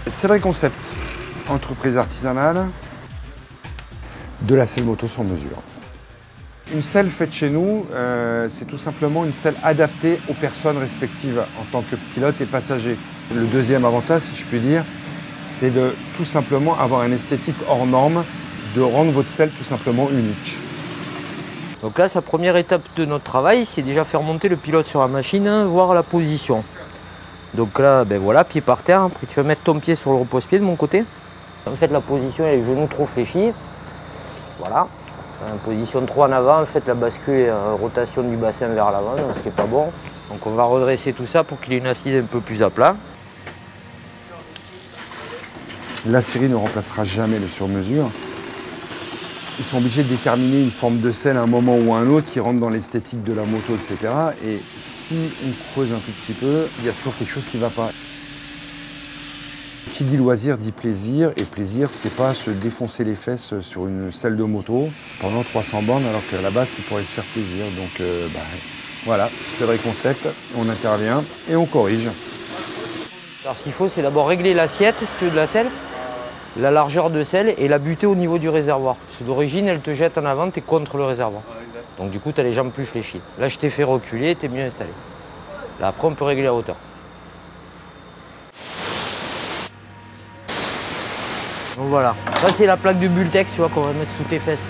Sellerie Concept, entreprise artisanale de la selle moto sur mesure. Une selle faite chez nous, c'est tout simplement une selle adaptée aux personnes respectives en tant que pilote et passager. Le deuxième avantage, si je puis dire, c'est de tout simplement avoir une esthétique hors norme, de rendre votre selle tout simplement unique. Donc là, sa première étape de notre travail, c'est déjà faire monter le pilote sur la machine, voir la position. Donc là, ben voilà, pied par terre. Après, tu vas mettre ton pied sur le repose-pied de mon côté. En fait, la position et les genoux trop fléchis. Voilà. Position trop en avant, en fait, la bascule et rotation du bassin vers l'avant, ce qui n'est pas bon. Donc on va redresser tout ça pour qu'il ait une assise un peu plus à plat. La série ne remplacera jamais le sur-mesure. Ils sont obligés de déterminer une forme de selle à un moment ou à un autre qui rentre dans l'esthétique de la moto, etc. Et si on creuse un tout petit peu, il y a toujours quelque chose qui ne va pas. Qui dit loisir dit plaisir, et plaisir, c'est pas se défoncer les fesses sur une selle de moto pendant 300 bornes, alors qu'à la base, c'est pour aller se faire plaisir. Donc voilà, Sellerie Concept, on intervient et on corrige. Alors ce qu'il faut, c'est d'abord régler l'assiette, si tu veux, de la selle, la largeur de selle et la buter au niveau du réservoir. Parce que d'origine, elle te jette en avant, tu es contre le réservoir. Donc du coup, tu as les jambes plus fléchies. Là, je t'ai fait reculer, tu es mieux installé. Là, après, on peut régler la hauteur. Donc voilà, ça c'est la plaque de Bultex, tu vois, qu'on va mettre sous tes fesses.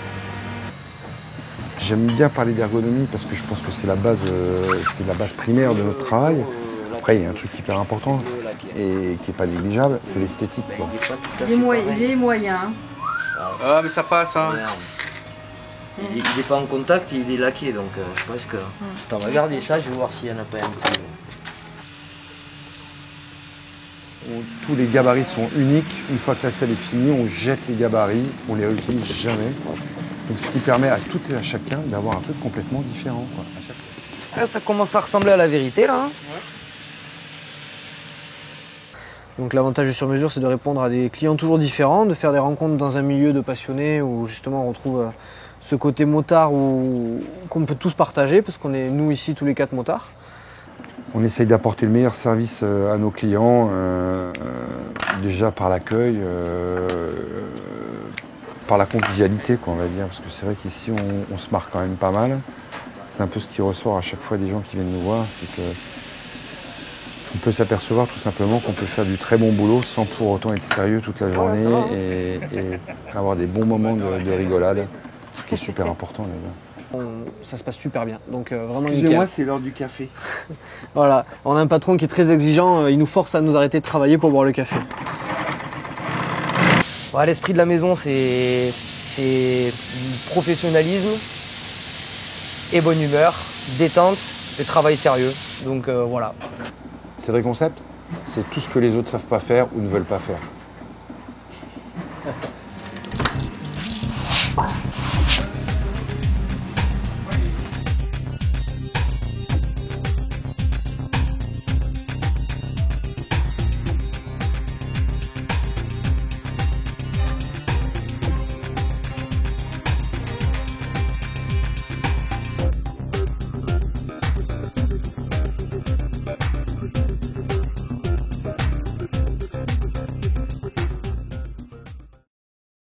J'aime bien parler d'ergonomie parce que je pense que c'est la base primaire de notre travail. Après, il y a un truc hyper important et qui n'est pas négligeable, c'est l'esthétique. Il est moyen. Ah, mais ça passe, hein. Il n'est pas en contact, il est laqué, donc je pense que... Attends, on va garder ça, je vais voir s'il n'y en a pas un peu. Tous les gabarits sont uniques. Une fois que la selle est finie, on jette les gabarits, on les réutilise jamais. Donc, ce qui permet à tout et à chacun d'avoir un truc complètement différent, quoi, à chaque fois. Ah, ça commence à ressembler à la vérité, là. Hein. Ouais. Donc l'avantage du sur-mesure, c'est de répondre à des clients toujours différents, de faire des rencontres dans un milieu de passionnés où justement on retrouve ce côté motard qu'on peut tous partager, parce qu'on est, nous ici, tous les 4 motards. On essaye d'apporter le meilleur service à nos clients, déjà par l'accueil, par la convivialité, quoi, on va dire, parce que c'est vrai qu'ici on se marre quand même pas mal. C'est un peu ce qui ressort à chaque fois des gens qui viennent nous voir, c'est que on peut s'apercevoir tout simplement qu'on peut faire du très bon boulot sans pour autant être sérieux toute la journée et avoir des bons moments de rigolade, ce qui est super important d'ailleurs. Ça se passe super bien, donc vraiment nickel. Excusez-moi, c'est l'heure du café. Voilà, on a un patron qui est très exigeant, il nous force à nous arrêter de travailler pour boire le café. Ouais, l'esprit de la maison, c'est professionnalisme et bonne humeur, détente et travail sérieux. Donc voilà. Sellerie Concept, c'est tout ce que les autres ne savent pas faire ou ne veulent pas faire.